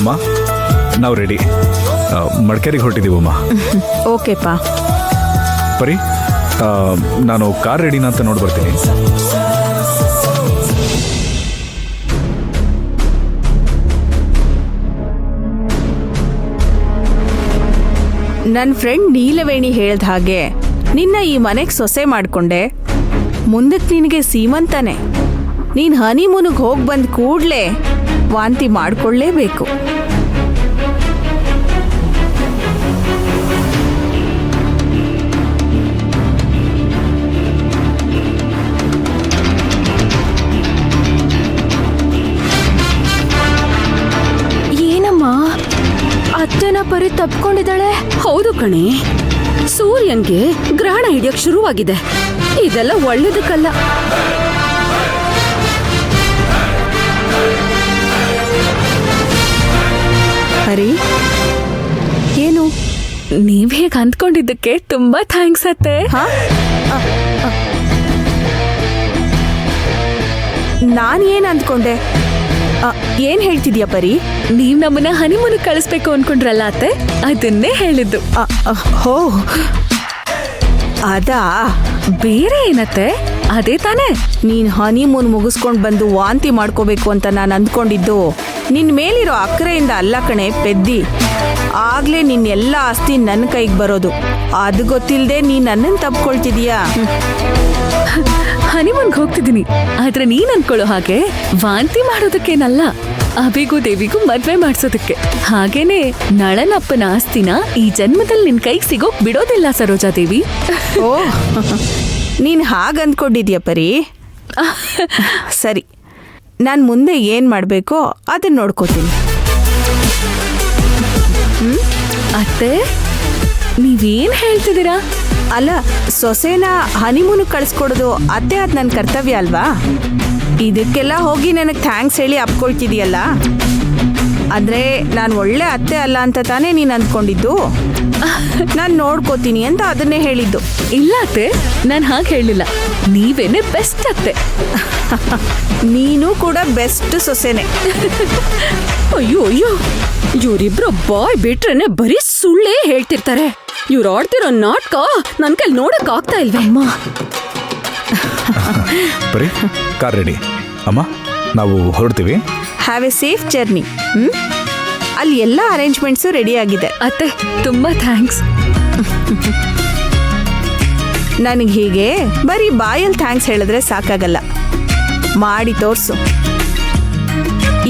ಅಮ್ಮ ನಾವು ರೆಡಿ, ಮಡಿಕೇರಿಗೆ ಹೊರಟಿದ್ದೀವಮ್ಮ. ಓಕೆಪ್ಪ. ಪರಿ, ನಾನು ಕಾರ್ ರೆಡಿನಾ ಅಂತ ನೋಡಿ ಬರ್ತೀನಿ. ನನ್ನ ಫ್ರೆಂಡ್ ನೀಲವೇಣಿ ಹೇಳ್ದ ಹಾಗೆ ನಿನ್ನ ಈ ಮನೆಗೆ ಸೊಸೆ ಮಾಡ್ಕೊಂಡೆ, ಮುಂದಕ್ಕೆ ನಿನಗೆ ಸೀಮಂತಾನೆ. ನೀನು ಹನಿಮೂನಿಗೆ ಹೋಗಿ ಬಂದ ಕೂಡಲೇ ವಾಂತಿ ಮಾಡ್ಕೊಳ್ಳೇಬೇಕು. ಏನಮ್ಮ ಅತ್ತೆನ ಪರಿ ತಪ್ಕೊಂಡಿದ್ದಾಳೆ? ಹೌದು ಕಣೆ, ಸೂರ್ಯನ್ಗೆ ಗ್ರಹಣ ಹಿಡಿಯಕ್ ಶುರುವಾಗಿದೆ. ಇದೆಲ್ಲ ಒಳ್ಳೇದಕ್ಕಲ್ಲ. ಹರಿ, ಏನು? ನೀವ್ ಹೇಗೆ ಅಂದ್ಕೊಂಡಿದ್ದಕ್ಕೆ ತುಂಬಾ ಥ್ಯಾಂಕ್ಸ್ ಅತ್ತೆ. ನಾನು ಏನು ಅಂದ್ಕೊಂಡೆ? ಏನ್ ಹೇಳ್ತಿದ್ಯಾ ಪರಿ? ನೀವ್ ನಮ್ಮನ್ನ ಹನಿಮೂನ್ ಕಳಿಸ್ಬೇಕು ಅನ್ಕೊಂಡ್ರಲ್ಲ ಅತ್ತೆ, ಅದನ್ನೇ ಹೇಳಿದ್ದು. ಹೋ, ಅದಾ? ಬೇರೆ ಏನತ್ತೆ? ಅದೇ ತಾನೇ. ನೀನ್ ಹನಿಮೂನ್ ಮುಗಿಸ್ಕೊಂಡ್ ಬಂದು ವಾಂತಿ ಮಾಡ್ಕೋಬೇಕು ಅಂತ ನಾನು ಅಂದ್ಕೊಂಡಿದ್ದು ನಿನ್ ಮೇಲಿರೋ ಅಕ್ಕರೆಯಿಂದ ಅಲ್ಲ ಕಣೆ ಪೆದ್ದಿ. ಆಗ್ಲೇ ನಿನ್ ಎಲ್ಲ ಆಸ್ತಿ ನನ್ನ ಕೈಗೆ ಬರೋದು. ಅದು ಗೊತ್ತಿಲ್ಲದೆ ನೀನ್ ನನ್ನನ್ನು ತಪ್ಕೊಳ್ತಿದೀಯಾ? ಹನಿಮೂನ್ಗೆ ಹೋಗ್ತಿದ್ದೀನಿ, ಆದ್ರೆ ನೀನ್ ಅನ್ಕೊಳ್ಳೋ ಹಾಗೆ ವಾಂತಿ ಮಾಡೋದಕ್ಕೇನಲ್ಲ, ಅಭಿಗೂ ದೇವಿಗೂ ಮದ್ವೆ ಮಾಡ್ಸೋದಕ್ಕೆ. ಹಾಗೇನೆ ನಳನಪ್ಪನ ಆಸ್ತಿನ ಈ ಜನ್ಮದಲ್ಲಿ ನಿನ್ ಕೈಗೆ ಸಿಗೋಕ್ ಬಿಡೋದಿಲ್ಲ ಸರೋಜಾದೇವಿ. ಓ, ನೀನ್ ಹಾಗಂದ್ಕೊಂಡಿದ್ಯಾ ಪರಿ? ಸರಿ, ನಾನು ಮುಂದೆ ಏನ್ ಮಾಡ್ಬೇಕೋ ಅದನ್ನ ನೋಡ್ಕೋತೀನಿ. ಅತ್ತೆ, ನೀವೇನ್ ಹೇಳ್ತಿದ್ದೀರಾ? ಅಲ್ಲ, ಸೊಸೆನ ಹನಿಮೂನ್ ಕಳಿಸ್ಕೊಡೋದು ಅತ್ತೆ ಅದು ನನ್ನ ಕರ್ತವ್ಯ ಅಲ್ವಾ? ಇದಕ್ಕೆಲ್ಲ ಹೋಗಿ ನನಗೆ ಥ್ಯಾಂಕ್ಸ್ ಹೇಳಿ ಅಪ್ಕೊಳ್ತಿದೀಯಲ್ಲ, ಅಂದ್ರೆ ನಾನು ಒಳ್ಳೆ ಅತ್ತೆ ಅಲ್ಲ ಅಂತ ತಾನೇ ನೀನು ಅಂದ್ಕೊಂಡಿದ್ದು? ನಾನು ನೋಡ್ಕೋತೀನಿ ಅಂತ ಅದನ್ನೇ ಹೇಳಿದ್ದು. ಇಲ್ಲ ಅತ್ತೆ, ನಾನು ಹಾಗೆ ಹೇಳಿಲ್ಲ. ನೀವೇನೆ ಬೆಸ್ಟ್ ಅತ್ತೆ. ನೀನು ಕೂಡ ಬೆಸ್ಟ್ ಸೊಸೆನೆ. ಅಯ್ಯೋ ಅಯ್ಯೋ, ಇವರಿಬ್ರು ಬಾಯ್ ಬಿಟ್ರೇನೆ ಬರೀ ಸುಳ್ಳೇ ಹೇಳ್ತಿರ್ತಾರೆ. ಇವ್ರು ಆಡ್ತಿರೋ ನಾಟಕ ನನ್ ಕೈಲಿ ನೋಡಕ್ ಆಗ್ತಾ ಇಲ್ವಮ್ಮ. ಬರೀ ಕಾರ್ ರೆಡಿ ಅಮ್ಮ, ನಾವು ಹೊರಡ್ತೀವಿ. Have a safe journey. ಅಲ್ಲಿ ಎಲ್ಲ ಅರೇಂಜ್ಮೆಂಟ್ಸು ರೆಡಿ ಆಗಿದೆ. ಅತ್ತೆ, ತುಂಬಾ ಥ್ಯಾಂಕ್ಸ್. ನನಗೆ ಹೀಗೆ ಬರೀ ಬಾಯಲ್ಲಿ ಥ್ಯಾಂಕ್ಸ್ ಹೇಳಿದ್ರೆ ಸಾಕಾಗಲ್ಲ, ಮಾಡಿ ತೋರ್ಸು.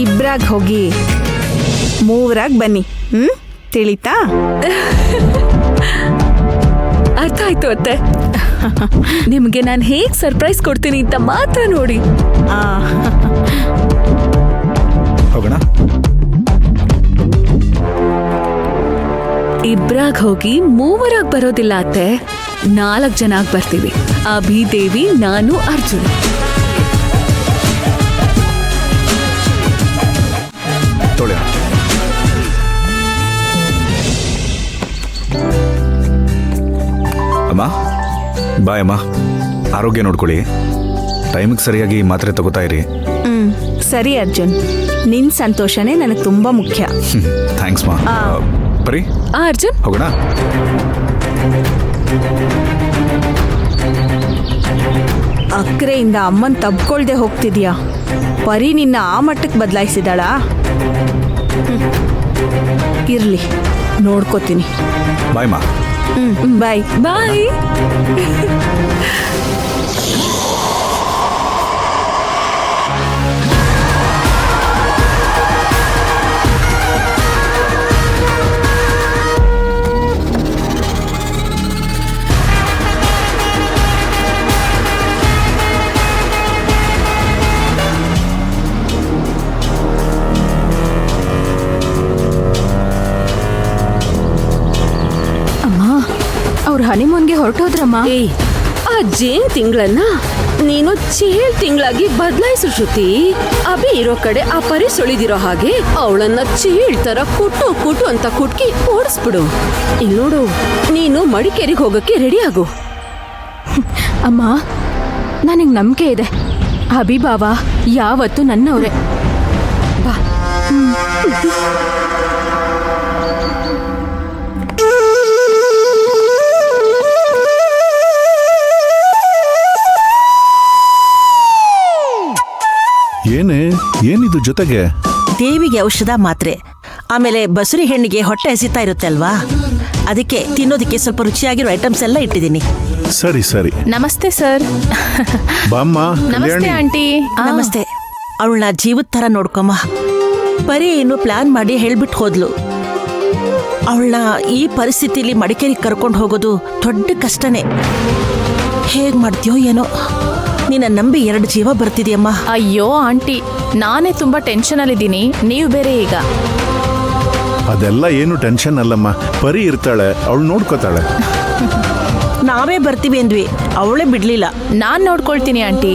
ಇಬ್ರಾಗ್ ಹೋಗಿ ಮೂವರಾಗ್ ಬನ್ನಿ. ತಿಳಿತಾ? ಅರ್ಥ ಆಯ್ತು ಅತ್ತೆ. ನಿಮ್ಗೆ ನಾನು ಹೇಗ್ ಸರ್ಪ್ರೈಸ್ ಕೊಡ್ತೀನಿ ಅಂತ ಮಾತ್ರ ನೋಡಿ. ಹೋಗೋಣ. ಇಬ್ರಾಗ್ ಹೋಗಿ ಮೂವರಾಗ್ ಬರೋದಿಲ್ಲ ಅತ್ತೆ, 4 ಜನ ಬರ್ತೀವಿ. ಅಭಿ, ದೇವಿ, ನಾನು, ಅರ್ಜುನ್. ತೊಳೆಯೋಣ. ಅಮ್ಮ ಬಾಯ್ ಅಮ್ಮ, ಆರೋಗ್ಯ ನೋಡ್ಕೊಳ್ಳಿ. ಟೈಮಿಗೆ ಸರಿಯಾಗಿ ಮಾತ್ರೆ ತಗೋತಾ ಇರಿ. ಸರಿ ಅರ್ಜುನ್, ನಿನ್ ಸಂತೋಷನೇ ನನಗೆ ತುಂಬಾ ಮುಖ್ಯ. ಥ್ಯಾಂಕ್ಸ್ ಮಾ. ಬರೀ ಅರ್ಜುನ್, ಹೋಗೋಣ. ಅಕ್ರೆಯಿಂದ ಅಮ್ಮನ್ ತಬ್ಕೊಳ್ದೆ ಹೋಗ್ತಿದ್ಯಾ? ಪರಿ ನಿನ್ನ ಆ ಮಟ್ಟಕ್ಕೆ ಬದಲಾಯಿಸಿದಾಳಾ? ಇರ್ಲಿ, ನೋಡ್ಕೋತೀನಿ. ಬಾಯ್ ಮಾ. ಬಾಯ್ ಬಾಯ್. ಅವ್ರ ಹನಿಮೂನ್ಗೆ ಹೊರಟೋದ್ರಮ್ಮ. ಆ ಜೇನ್ ತಿಂಗಳನ್ನ ನೀನು ಚೇಳ್ ತಿಂಗಳಾಗಿ ಬದಲಾಯಿಸು ಶ್ರುತಿ. ಅಭಿ ಇರೋ ಕಡೆ ಆ ಪರಿ ಸುಳಿದಿರೋ ಹಾಗೆ ಅವಳನ್ನ ಚೇಳ್ ತರ ಕುಟ್ಟು ಅಂತ ಕುಟ್ಕಿ ಓಡಿಸ್ಬಿಡು. ಇಲ್ಲಿ ನೋಡು, ನೀನು ಮಡಿಕೇರಿಗೆ ಹೋಗಕ್ಕೆ ರೆಡಿ ಆಗು. ಅಮ್ಮ, ನನಗೆ ನಂಬಿಕೆ ಇದೆ. ಅಭಿ ಬಾವ ಯಾವತ್ತು ನನ್ನವ್ರೆ. ಬಾ. ಏನಿದು ಜೊತೆಗೆ? ದೇವಿಗೆ ಔಷಧ ಮಾತ್ರೆ, ಆಮೇಲೆ ಬಸುರಿ ಹೆಣ್ಣಿಗೆ ಹೊಟ್ಟೆ ಹಸಿತಾ ಇರುತ್ತೆ ಅಲ್ವಾ, ಅದಕ್ಕೆ ತಿನ್ನೋದಕ್ಕೆ ಸ್ವಲ್ಪ ರುಚಿಯಾಗಿರೋ ಐಟಮ್ಸ್ ಎಲ್ಲ ಇಟ್ಟಿದ್ದೀನಿ. ಸರಿ ಸರಿ. ನಮಸ್ತೆ ಸರ್. ಬಾಮ್ಮ ನಮಸ್ತೆ ಕಲ್ಯಾಣಿ. ಆಂಟಿ. ನಮಸ್ತೆ. ಅವಳನ್ನ ಜೀವದ ಥರ ನೋಡ್ಕೊಮ್ಮ. ಪರಿ ಏನು ಪ್ಲಾನ್ ಮಾಡಿ ಹೇಳ್ಬಿಟ್ಟು ಹೋದ್ಲು. ಅವಳನ್ನ ಈ ಪರಿಸ್ಥಿತಿಲಿ ಮಡಿಕೇರಿಗೆ ಕರ್ಕೊಂಡು ಹೋಗೋದು ದೊಡ್ಡ ಕಷ್ಟನೇ. ಹೇಗ್ ಮಾಡ್ತೀಯೋ ಏನೋ. ನಿನ್ನ ನಂಬಿ 2 ಜೀವ ಬರ್ತಿದ್ಯಮ್ಮ. ಅಯ್ಯೋ ಆಂಟಿ, ನಾನೇ ತುಂಬಾ ಟೆನ್ಷನ್ ಅಲ್ಲಿದ್ದೀನಿ, ನೀವು ಬೇರೆ ಈಗ. ಅದೆಲ್ಲ ಏನು ಟೆನ್ಷನ್ ಅಲ್ಲಮ್ಮ, ಪರಿ ಇರ್ತಾಳೆ, ಅವಳು ನೋಡ್ಕೋತಾಳೆ. ನಾವೇ ಬರ್ತೀವಿ ಅಂದ್ವಿ, ಅವಳೇ ಬಿಡ್ಲಿಲ್ಲ. ನಾನ್ ನೋಡ್ಕೊಳ್ತೀನಿ ಆಂಟಿ.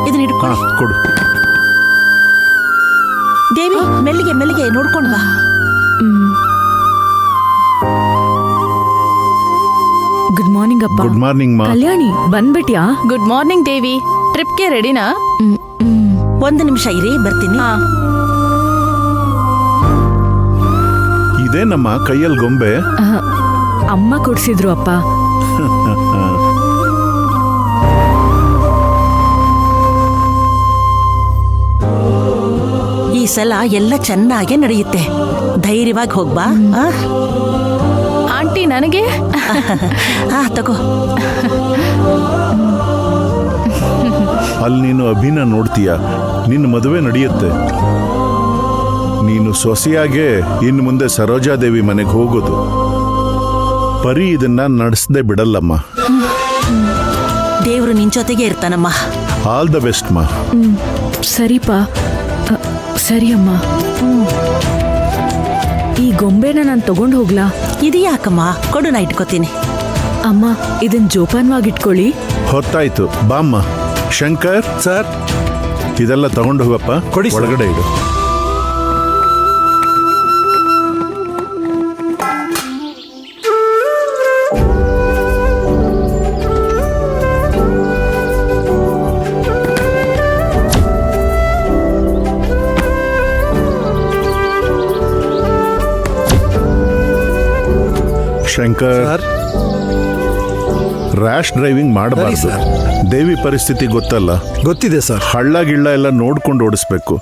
ಇದನ್ನ ಹಾ ಇಟ್ಕೊಳ್ಳಿ. ಕೊಡು. ದೇವಿ ಮೆಲ್ಲಿಗೆ ಮೆಲ್ಲಿಗೆ ನೋಡ್ಕೊಂಡ್ ಬಾ. ಗುಡ್ ಮಾರ್ನಿಂಗ್ ಅಪ್ಪ. ಗುಡ್ ಮಾರ್ನಿಂಗ್ ಮಾ. ಕಲ್ಯಾಣಿ ಬಂದ್ಬಿಟ್ಯಾ? ಗುಡ್ ಮಾರ್ನಿಂಗ್ ದೇವಿ. ಟ್ರಿಪ್ಗೆ ರೆಡಿನಾ? 1 ನಿಮಿಷ ಇರಿ, ಬರ್ತೀನಿ. ಇದೇನಮ್ಮ ಕೈಯಲ್ಲಿ ಗೊಂಬೆ? ಅಮ್ಮ ಕೊಡ್ಸಿದ್ರು ಅಪ್ಪ. ಈ ಸಲ ಎಲ್ಲ ಚೆನ್ನಾಗೇ ನಡೆಯುತ್ತೆ. ಧೈರ್ಯವಾಗಿ ಹೋಗ್ಬಾ. ಆಂಟಿ ನನಗೆ? ತಗೋ. ಅಲ್ಲಿ ನೀನು ಅಭಿನ ನೋಡ್ತೀಯ, ನಿನ್ನ ಮದುವೆ ನಡೆಯುತ್ತೆ. ನೀನು ಸೊಸೆಯಾಗೆ ಇನ್ನು ಮುಂದೆ ಸರೋಜಾದೇವಿ ಮನೆಗೆ ಹೋಗೋದು. ಪರಿ ಇದನ್ನ ನಡೆಸದೆ ಬಿಡಲ್ಲಮ್ಮ. ದೇವ್ರು ನಿನ್ ಜೊತೆಗೆ ಇರ್ತಾನಮ್ಮ. ಆಲ್ ದ ಬೆಸ್ಟ್ ಮಾ. ಸರಿಪ. ಸರಿ ಅಮ್ಮ. ಈ ಗೊಂಬೆನ ನಾನು ತಗೊಂಡು ಹೋಗ್ಲಾ? ಇದ್ಯಾಕಮ್ಮ, ಕೊಡು, ನಾ ಇಟ್ಕೋತೀನಿ. ಅಮ್ಮ ಇದನ್ ಜೋಪಾನವಾಗಿಟ್ಕೊಳ್ಳಿ. ಹೊತ್ತಾಯ್ತು, ಬಾಮ್ಮ. ಶಂಕರ್ ಸರ್, ಇದೆಲ್ಲ ತಗೊಂಡು ಹೋಗಪ್ಪ. ಕೊಡಿ ಸರ್. ಒಳಗಡೆ ಇಡು. ಶಂಕರ್, ಸರ್. ರ್ಯಾಶ್ ಡ್ರೈವಿಂಗ್ ಮಾಡಬಾರ್ದು. ಸರಿ, ಸರ್. ದೇವಿ ಪರಿಸ್ಥಿತಿ ಗೊತ್ತಲ್ಲ, ಗೊತ್ತಿದೆ ಸರ್. ಹಳ್ಳ ಗಿಳ್ಳ ಎಲ್ಲ ನೋಡ್ಕೊಂಡು ಓಡಿಸ್ಬೇಕು.